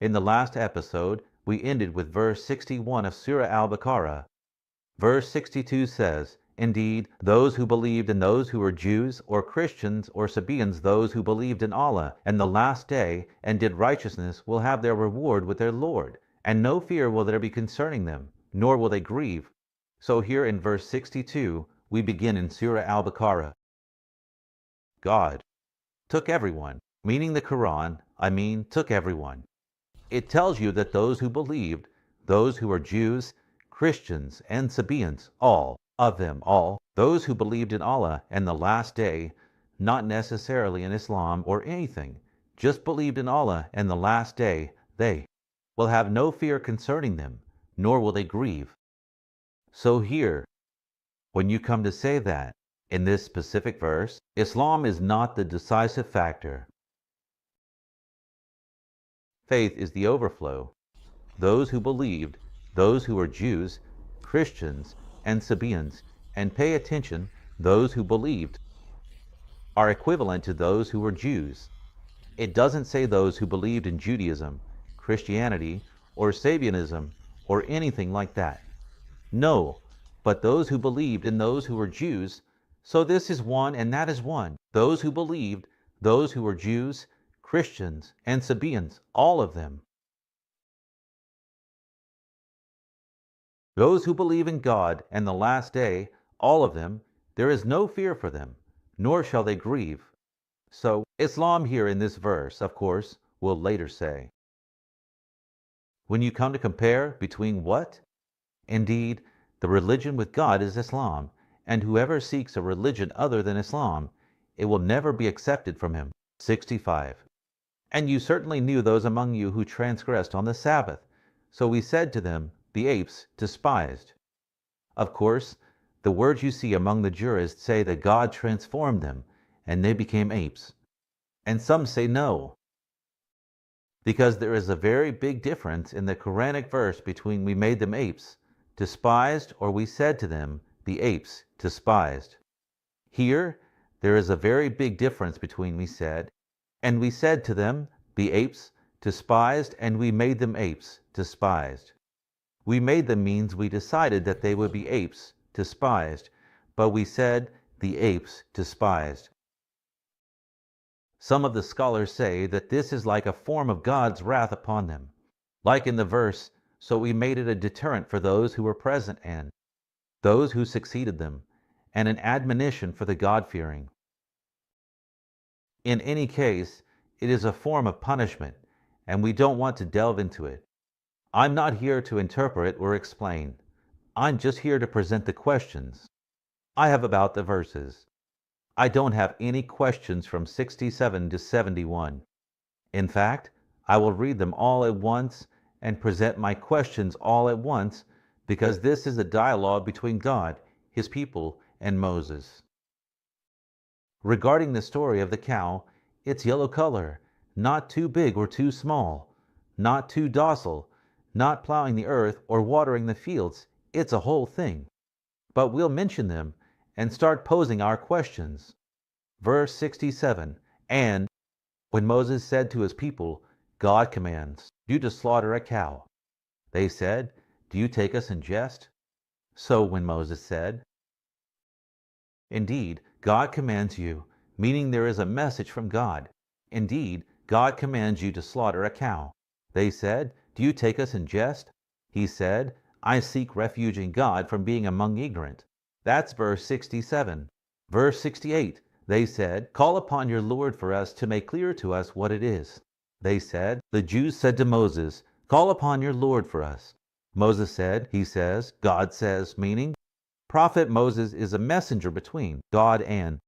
In the last episode, we ended with verse 61 of Surah Al-Baqarah. Verse 62 says, "Indeed, those who believed in those who were Jews or Christians or Sabaeans, those who believed in Allah and the last day and did righteousness will have their reward with their Lord, and no fear will there be concerning them, nor will they grieve." So here in verse 62, we begin in Surah Al-Baqarah. God took everyone, meaning the Quran, took everyone. It tells you that those who believed, those who are Jews, Christians, and Sabaeans, all of them, all, those who believed in Allah and the last day, not necessarily in Islam or anything, just believed in Allah and the last day, they will have no fear concerning them, nor will they grieve. So here, when you come to say that, in this specific verse, Islam is not the decisive factor. Faith is the overflow. Those who believed, those who are Jews, Christians, and Sabaeans, and pay attention, those who believed, are equivalent to those who were Jews. It doesn't say those who believed in Judaism, Christianity, or Sabianism, or anything like that. No, but those who believed in those who were Jews. So this is one and that is one. Those who believed, those who were Jews, Christians, and Sabaeans, all of them. Those who believe in God and the last day, all of them, there is no fear for them, nor shall they grieve. So Islam here in this verse, of course, will later say. When you come to compare between what? Indeed, the religion with God is Islam, and whoever seeks a religion other than Islam, it will never be accepted from him. 65. And you certainly knew those among you who transgressed on the Sabbath. So we said to them, the apes despised. Of course, the words you see among the jurists say that God transformed them, and they became apes. And some say no. Because there is a very big difference in the Quranic verse between we made them apes, despised, or we said to them, the apes despised. Here, there is a very big difference between we said, and we said to them, the apes despised, and we made them apes despised. We made them means we decided that they would be apes despised, but we said the apes despised. Some of the scholars say that this is like a form of God's wrath upon them, like in the verse, so we made it a deterrent for those who were present and those who succeeded them, and an admonition for the God-fearing. In any case, it is a form of punishment, and we don't want to delve into it. I'm not here to interpret or explain. I'm just here to present the questions I have about the verses. I don't have any questions from 67 to 71. In fact, I will read them all at once and present my questions all at once, because this is a dialogue between God, His people, and Moses. Regarding the story of the cow, its yellow color, not too big or too small, not too docile, not plowing the earth or watering the fields, it's a whole thing. But we'll mention them and start posing our questions. Verse 67, and when Moses said to his people, God commands you to slaughter a cow. They said, do you take us in jest? So when Moses said, indeed, God commands you, meaning there is a message from God. Indeed, God commands you to slaughter a cow. They said, do you take us in jest? He said, I seek refuge in God from being among ignorant. That's verse 67. Verse 68, they said, call upon your Lord for us to make clear to us what it is. They said, the Jews said to Moses, call upon your Lord for us. Moses said, he says, God says, meaning, Prophet Moses is a messenger between God and.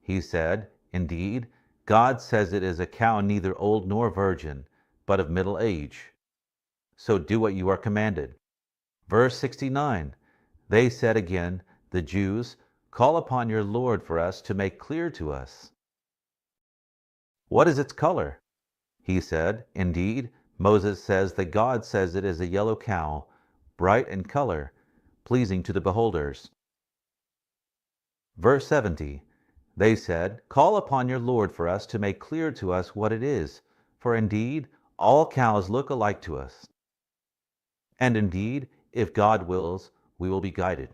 He said, indeed, God says it is a cow neither old nor virgin, but of middle age. So do what you are commanded. Verse 69, they said again, the Jews, call upon your Lord for us to make clear to us. What is its color? He said, indeed, Moses says that God says it is a yellow cow, bright in color, pleasing to the beholders. Verse 70, they said, call upon your Lord for us to make clear to us what it is, for indeed, All cows look alike to us. And indeed, if God wills, we will be guided.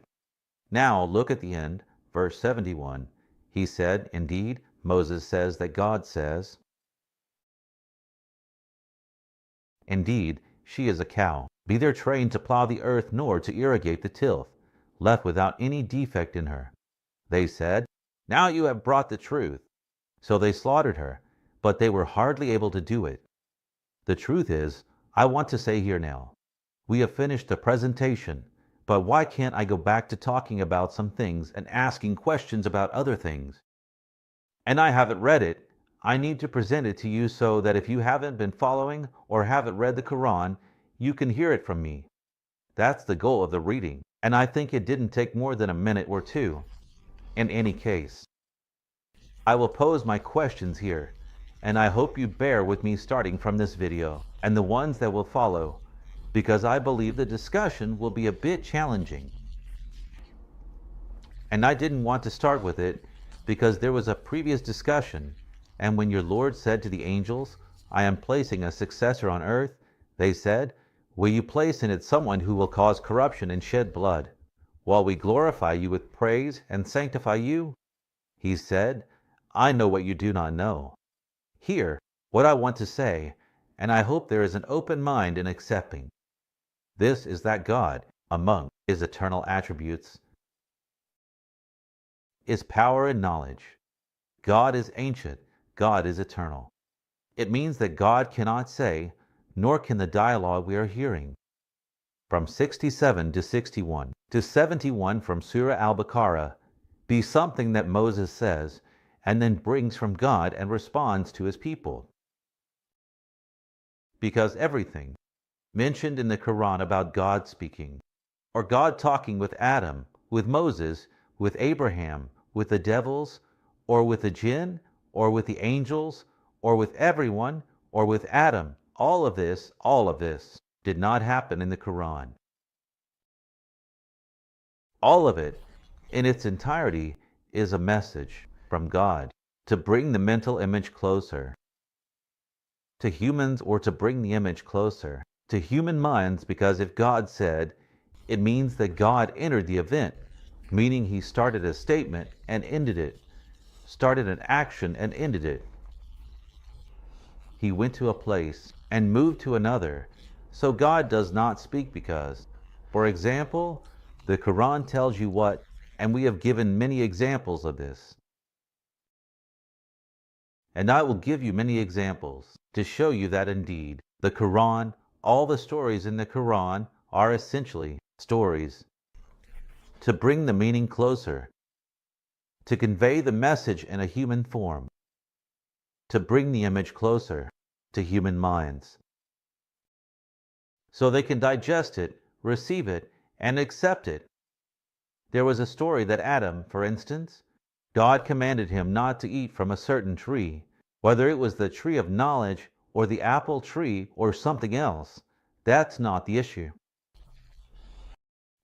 Now look at the end, verse 71. He said, indeed, Moses says that God says, indeed, she is a cow, neither trained to plow the earth nor to irrigate the tilth, left without any defect in her. They said, now you have brought the truth. So they slaughtered her, but they were hardly able to do it. The truth is, I want to say here now, we have finished the presentation, but why can't I go back to talking about some things and asking questions about other things? And I haven't read it. I need to present it to you so that if you haven't been following or haven't read the Quran, you can hear it from me. That's the goal of the reading, and I think it didn't take more than a minute or two. In any case, I will pose my questions here, and I hope you bear with me starting from this video and the ones that will follow, because I believe the discussion will be a bit challenging. And I didn't want to start with it because there was a previous discussion, and when your Lord said to the angels, I am placing a successor on earth, they said, will you place in it someone who will cause corruption and shed blood, while we glorify you with praise and sanctify you? He said, I know what you do not know. Here, what I want to say, and I hope there is an open mind in accepting. This is that God, among his eternal attributes, is power and knowledge. God is ancient, God is eternal. It means that God cannot say, nor can the dialogue we are hearing. From 67 to 61 to 71 from Surah Al-Baqarah be something that Moses says and then brings from God and responds to his people. Because everything mentioned in the Quran about God speaking, or God talking with Adam, with Moses, with Abraham, with the devils, or with the jinn, or with the angels, or with everyone, or with Adam, all of this did not happen in the Quran. All of it, in its entirety, is a message from God to bring the mental image closer to humans, or to bring the image closer to human minds, because if God said, it means that God entered the event, meaning he started a statement and ended it, started an action and ended it. He went to a place and moved to another. So God does not speak because, for example, the Quran tells you what, and we have given many examples of this. And I will give you many examples to show you that indeed the Quran, all the stories in the Quran are essentially stories to bring the meaning closer, to convey the message in a human form, to bring the image closer to human minds, so they can digest it, receive it, and accept it. There was a story that Adam, for instance, God commanded him not to eat from a certain tree, whether it was the tree of knowledge or the apple tree or something else. That's not the issue.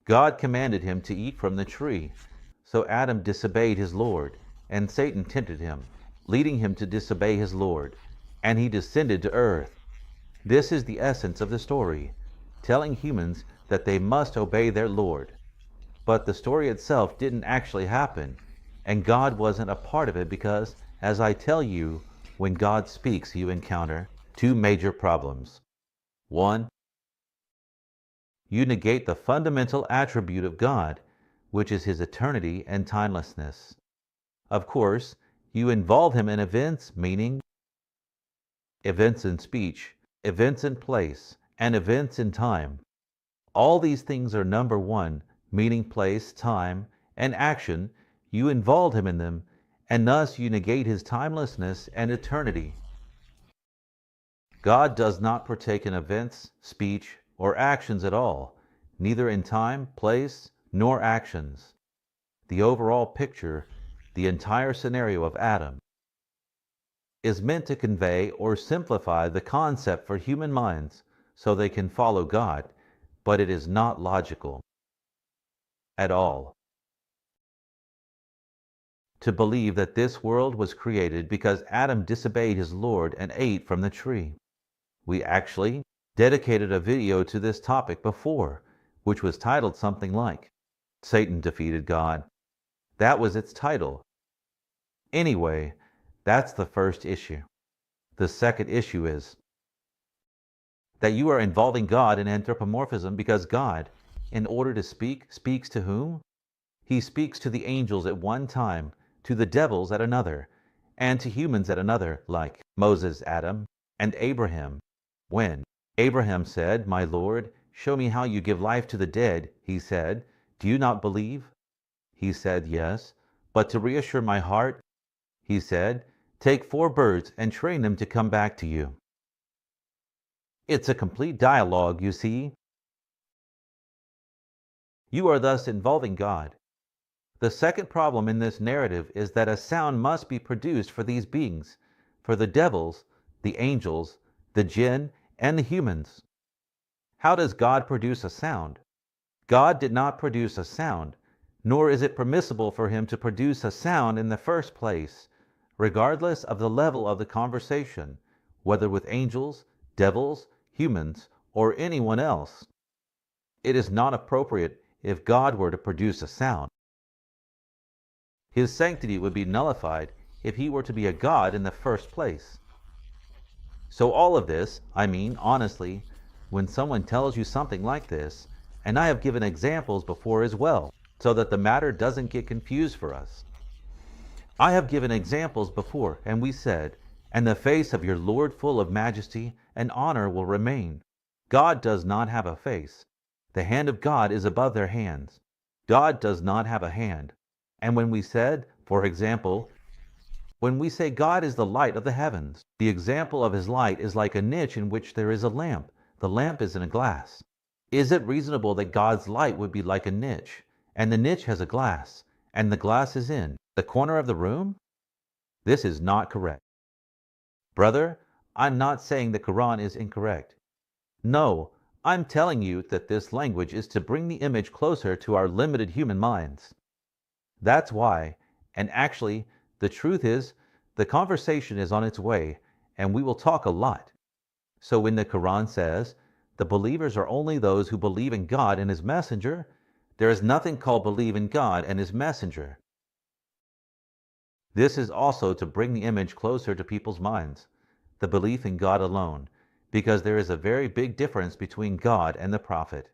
God commanded him to eat from the tree, so Adam disobeyed his Lord, and Satan tempted him, leading him to disobey his Lord, and he descended to earth. This is the essence of the story, telling humans that they must obey their Lord. But the story itself didn't actually happen, and God wasn't a part of it because, as I tell you, when God speaks, you encounter two major problems. One, you negate the fundamental attribute of God, which is his eternity and timelessness. Of course, you involve him in events, meaning events in speech, events in place, and events in time. All these things are number one, meaning place, time, and action. You involve him in them, and thus you negate his timelessness and eternity. God does not partake in events, speech, or actions at all, neither in time, place, nor actions. The overall picture, the entire scenario of Adam, is meant to convey or simplify the concept for human minds so they can follow God, but it is not logical at all to believe that this world was created because Adam disobeyed his Lord and ate from the tree. We actually dedicated a video to this topic before, which was titled something like, Satan Defeated God. That was its title. Anyway, that's the first issue. The second issue is that you are involving God in anthropomorphism because God, in order to speak, speaks to whom? He speaks to the angels at one time, to the devils at another, and to humans at another, like Moses, Adam, and Abraham. When Abraham said, "My Lord, show me how you give life to the dead," he said, "Do you not believe?" He said, "Yes, but to reassure my heart," he said, "take 4 birds and train them to come back to you." It's a complete dialogue, you see. You are thus involving God. The second problem in this narrative is that a sound must be produced for these beings, for the devils, the angels, the jinn, and the humans. How does God produce a sound? God did not produce a sound, nor is it permissible for him to produce a sound in the first place, regardless of the level of the conversation, whether with angels, devils, humans, or anyone else. It is not appropriate if God were to produce a sound. His sanctity would be nullified if he were to be a God in the first place. So all of this, I mean, honestly, when someone tells you something like this, and I have given examples before as well, so that the matter doesn't get confused for us. I have given examples before, and we said, "And the face of your Lord full of majesty and honor will remain." God does not have a face. The hand of God is above their hands. God does not have a hand. And when we said, for example, when we say God is the light of the heavens, the example of his light is like a niche in which there is a lamp. The lamp is in a glass. Is it reasonable that God's light would be like a niche, and the niche has a glass, and the glass is in the corner of the room? This is not correct. Brother, I'm not saying the Quran is incorrect. No, I'm telling you that this language is to bring the image closer to our limited human minds. That's why, and actually, the truth is, the conversation is on its way, and we will talk a lot. So when the Quran says, the believers are only those who believe in God and his messenger, there is nothing called believe in God and his messenger. This is also to bring the image closer to people's minds, the belief in God alone, because there is a very big difference between God and the prophet.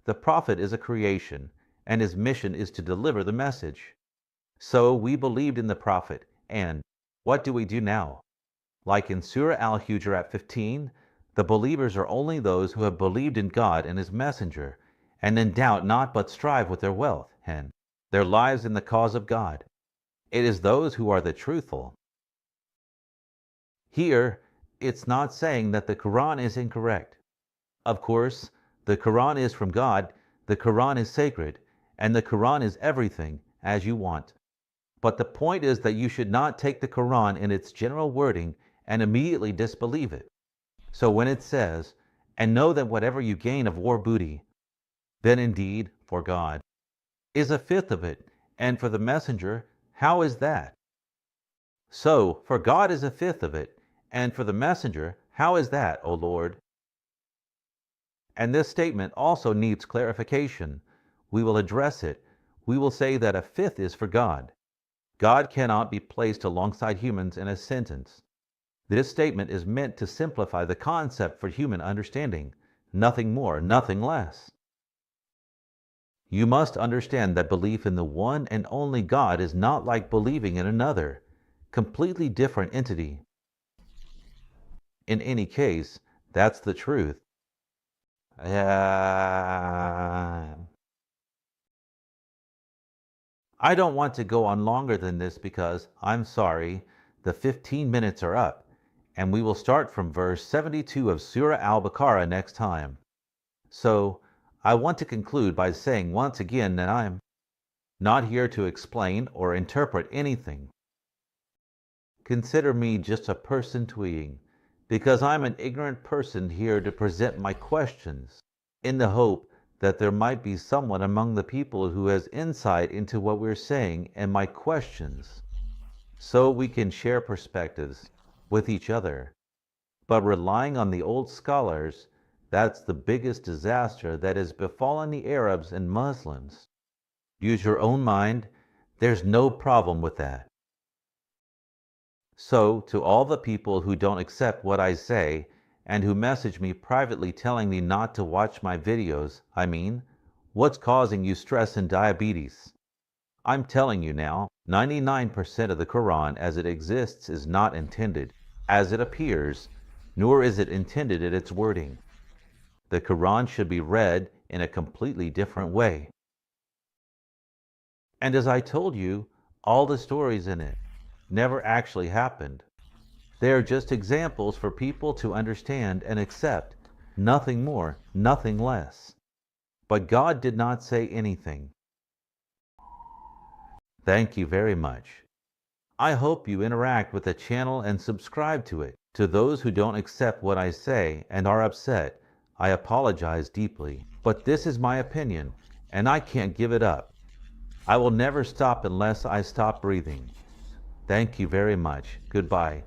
The prophet is a creation, and his mission is to deliver the message. So we believed in the prophet, and what do we do now? Like in Surah Al-Hujurat 15, the believers are only those who have believed in God and his messenger, and in doubt not but strive with their wealth and their lives in the cause of God. It is those who are the truthful. Here, it's not saying that the Quran is incorrect. Of course, the Quran is from God, the Quran is sacred, and the Quran is everything as you want. But the point is that you should not take the Quran in its general wording and immediately disbelieve it. So when it says, "And know that whatever you gain of war booty, then indeed, for God, is a fifth of it, and for the messenger, how is that?" So, for God is a fifth of it, and for the messenger, how is that, O Lord? And this statement also needs clarification. We will address it. We will say that a fifth is for God. God cannot be placed alongside humans in a sentence. This statement is meant to simplify the concept for human understanding. Nothing more, nothing less. You must understand that belief in the one and only God is not like believing in another, completely different entity. In any case, that's the truth. I don't want to go on longer than this because, I'm sorry, the 15 minutes are up, and we will start from verse 72 of Surah Al-Baqarah next time. So, I want to conclude by saying once again that I'm not here to explain or interpret anything. Consider me just a person tweeting, because I'm an ignorant person here to present my questions, in the hope that there might be someone among the people who has insight into what we're saying and my questions, so we can share perspectives with each other. But relying on the old scholars, that's the biggest disaster that has befallen the Arabs and Muslims. Use your own mind, there's no problem with that. So, to all the people who don't accept what I say and who message me privately telling me not to watch my videos, what's causing you stress and diabetes? I'm telling you now, 99% of the Quran as it exists is not intended as it appears, nor is it intended in its wording. The Quran should be read in a completely different way. And as I told you, all the stories in it never actually happened. They are just examples for people to understand and accept, nothing more, nothing less. But God did not say anything. Thank you very much. I hope you interact with the channel and subscribe to it. To those who don't accept what I say and are upset, I apologize deeply. But this is my opinion, and I can't give it up. I will never stop unless I stop breathing. Thank you very much. Goodbye.